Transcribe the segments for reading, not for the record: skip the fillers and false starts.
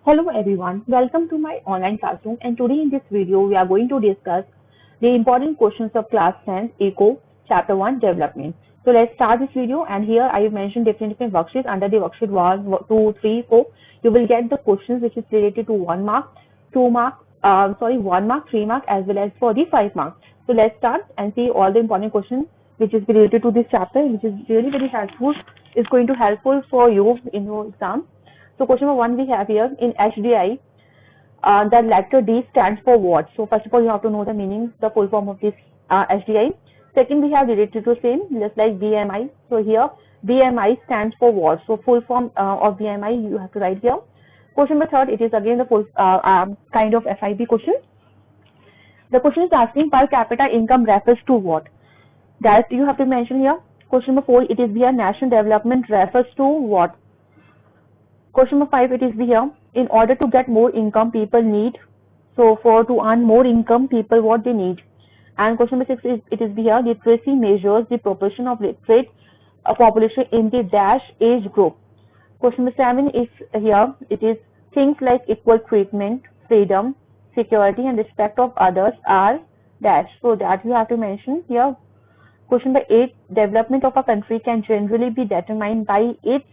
Hello everyone, welcome to my online classroom, and today in this video we are going to discuss the important questions of class 10 Eco chapter 1 development. So let's start this video, and here I have mentioned different worksheets. Under the worksheet 1, 2, 3, 4 you will get the questions which is related to 1 mark, 2 mark, 1 mark, 3 mark as well as for the 5 marks. So let's start and see all the important questions which is related to this chapter, which is really very helpful. It's going to helpful for you in your exam. So question number 1 we have here in HDI, the letter D stands for what? So first of all you have to know the meaning, the full form of this HDI. Second we have related to same just like BMI. So here BMI stands for what? So full form of BMI you have to write here. Question number 3, it is again the full kind of FIB question. The question is asking per capita income refers to what? That you have to mention here. Question number 4, it is here national development refers to what? Question number 5, it is here, in order to get more income people need, so for to earn more income people what they need. And question number 6 is, it is here, literacy measures the proportion of literate population in the dash age group. Question number 7 is here, it is things like equal treatment, freedom, security and respect of others are dash, so that you have to mention here. Question number 8, development of a country can generally be determined by its.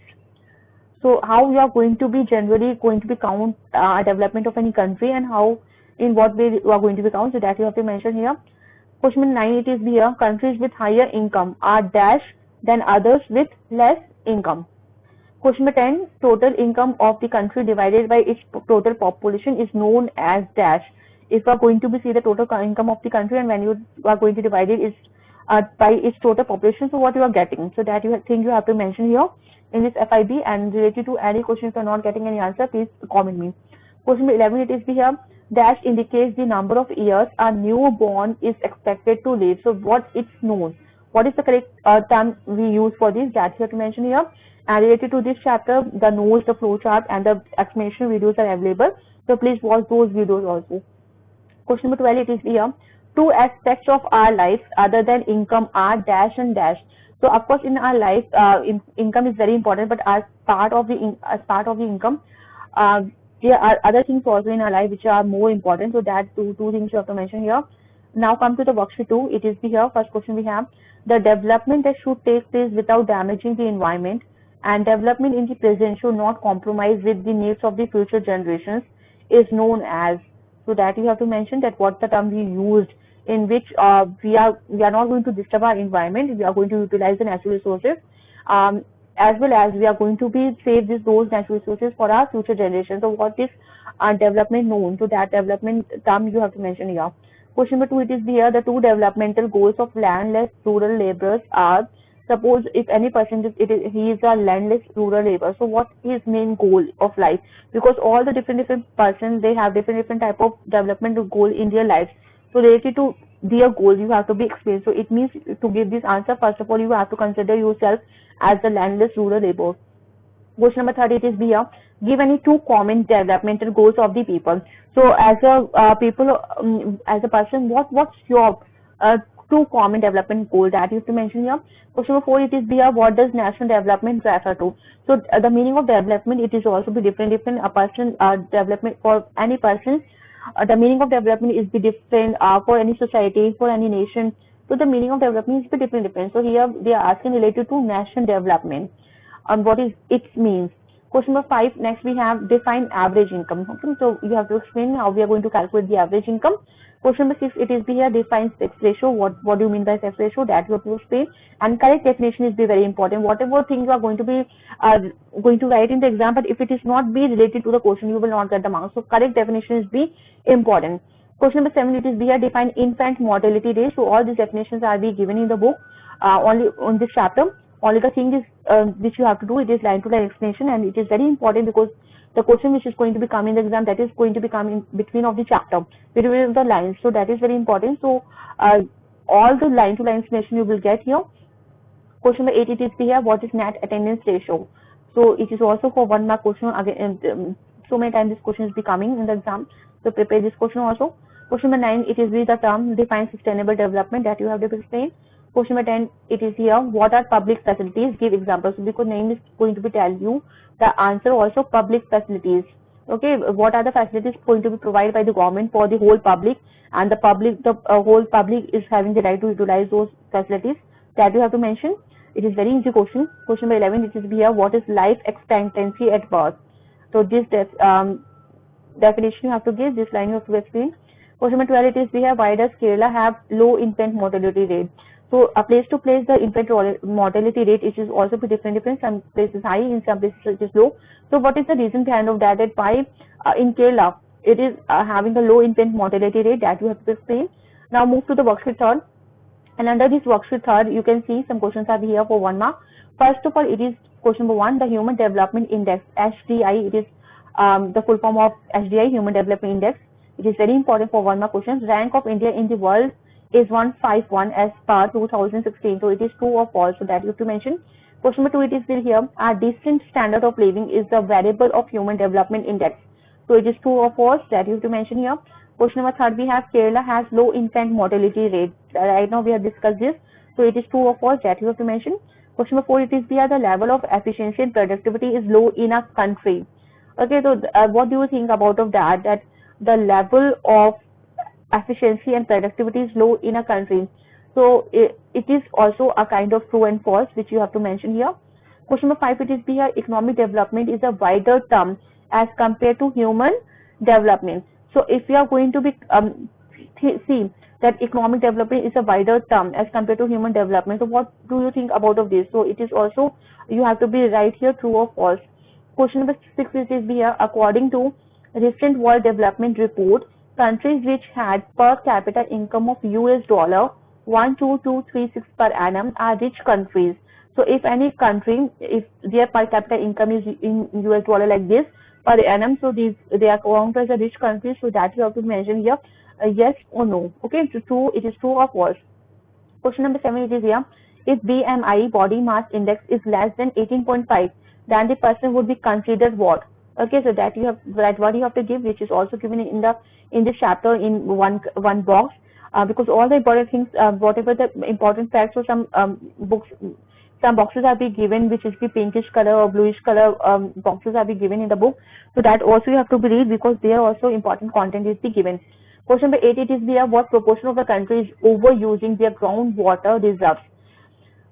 So how you are going to be generally going to be count development of any country, and how in what way you are going to be count, so that you have to mention here. Question number 9, it is here, countries with higher income are dash than others with less income. Question number 10, total income of the country divided by its total population is known as dash. If you are going to be see the total income of the country, and when you are going to divide it is by its total population, so what you are getting, so that you think you have to mention here in this FIB. And related to any question, if you are not getting any answer, please comment me. Question number 11, it is here, dash indicates the number of years a newborn is expected to live. So what it's known, what is the correct term we use for this, that you have to mention here. And related to this chapter, the notes, the flowchart and the explanation videos are available, so please watch those videos also. Question number 12, it is here, two aspects of our life other than income are dash and dash. So of course in our life income is very important, but as part of the income there are other things also in our life which are more important, so that two things you have to mention here. Now come to the worksheet 2, it is here, first question we have, the development that should take place without damaging the environment and development in the present should not compromise with the needs of the future generations is known as. So that you have to mention that what the term we used, in which we are not going to disturb our environment, we are going to utilize the natural resources, as well as we are going to be save those natural resources for our future generations. So what is development known, so that development term you have to mention here. Question number 2, it is here, the two developmental goals of landless rural laborers are, suppose if any person he is a landless rural laborer, so what is main goal of life, because all the different persons they have different type of development goal in their lives. So related to their goals you have to be explained. So it means to give this answer, first of all you have to consider yourself as the landless rural laborer. Question number 30, it is here, give any two common developmental goals of the people. So as a as a person, what's your two common development goal that you have to mention here. Question number 4, it is here, what does national development refer to? So the meaning of development, it is also be different a person development for any person. The meaning of development is be different for any society, for any nation. So the meaning of development is be different. So here they are asking related to national development and what is its means. Question number 5, next we have define average income. Okay, so you have to explain how we are going to calculate the average income. Question number 6, it is here, define sex ratio. What do you mean by sex ratio? That you have to explain. And correct definition is be very important. Whatever things you are going to be going to write in the exam, but if it is not be related to the question, you will not get the marks. So correct definition is be important. Question number 7, it is here, define infant mortality rate. So all these definitions are be given in the book only on this chapter. Only the thing is which you have to do, it is line to line explanation, and it is very important because the question which is going to be coming in the exam, that is going to be coming in between of the chapter, between the lines. So that is very important. So all the line to line explanation you will get here. Question number 8, it is here, what is net attendance ratio? So it is also for 1 mark question again. So many times this question is be coming in the exam, so prepare this question also. Question number 9, it is with the term define sustainable development, that you have to explain. Question number 10, it is here, what are public facilities? Give examples. So because name is going to be tell you the answer also, public facilities. Okay, what are the facilities going to be provided by the government for the whole public, and the whole public is having the right to utilize those facilities, that you have to mention. It is very easy question. Question number 11, it is here, what is life expectancy at birth? So this definition you have to give, this line you have to explain. Question number 12, it is here, why does Kerala have low infant mortality rate? So a place to place the infant mortality rate, it is also be different. Some places high, in some places it is low. So what is the reason behind of that? That why in Kerala it is having a low infant mortality rate, that you have to explain. Now move to the worksheet third. And under this worksheet third, you can see some questions are here for 1 mark. First of all, it is question number 1, the Human Development Index, HDI. It is the full form of HDI, Human Development Index. It is very important for 1 mark questions. Rank of India in the world is 151 as per 2016. So it is true or false. So that you have to mention. Question number 2, it is still here. A decent standard of living is the variable of Human Development Index. So it is true or false, that you have to mention here. Question number 3, we have Kerala has low infant mortality rate. Right now we have discussed this. So it is true or false, that you have to mention. Question number 4, it is here, the level of efficiency and productivity is low in a country. Okay, so what do you think about of that? That the level of efficiency and productivity is low in a country. So it is also a kind of true and false, which you have to mention here. Question number 5, it is here, economic development is a wider term as compared to human development. So if we are going to be see that economic development is a wider term as compared to human development. So what do you think about of this? So it is also, you have to be right here, true or false. Question number 6 is here, according to recent World Development Report, countries which had per capita income of US dollar 12236 per annum are rich countries. So if any country, if their per capita income is in US dollar like this per annum, so they are counted as a rich country. So that you have to mention here, yes or no. Okay, so true, it is true or false. Question number 7, it is here, if BMI, body mass index, is less than 18.5, then the person would be considered what? Okay, so that you have, that what you have to give, which is also given in this chapter in one box, because all the important things, whatever the important facts or some books, some boxes are be given, which is the pinkish color or bluish color boxes are be given in the book. So that also you have to read, because there also important content is be given. Question number 8, it is there, what proportion of the country is overusing their groundwater reserves?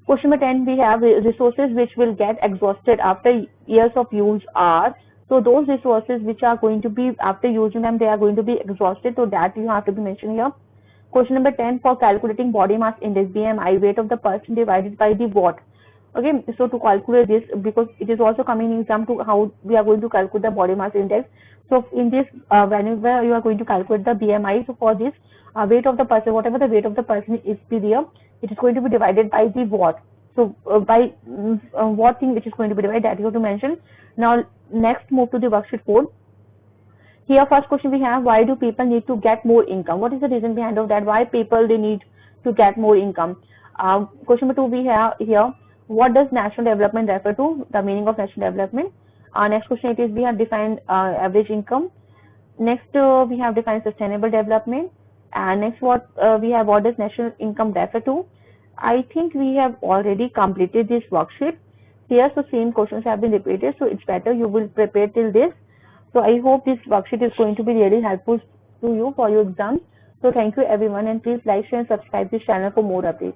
Question number 10, we have resources which will get exhausted after years of use are, so those resources which are going to be, after using them, they are going to be exhausted, so that you have to be mentioned here. Question number 10, for calculating body mass index, BMI, weight of the person divided by the what? Okay, so to calculate this, because it is also coming in exam to how we are going to calculate the body mass index. So in this, whenever you are going to calculate the BMI, so for this, weight of the person, whatever the weight of the person is there, it is going to be divided by the what. So by what thing which is going to be divided, that you have to mention. Now next, move to the worksheet 4. Here first question we have, why do people need to get more income? What is the reason behind of that? Why people they need to get more income? Question number 2 we have here, what does national development refer to? The meaning of national development. Next question it is, we have defined average income. Next we have defined sustainable development. And next what does national income refer to? I think we have already completed this worksheet. Here so same questions have been repeated, so it's better you will prepare till this. So I hope this worksheet is going to be really helpful to you for your exams. So thank you everyone, and please like, share and subscribe this channel for more updates.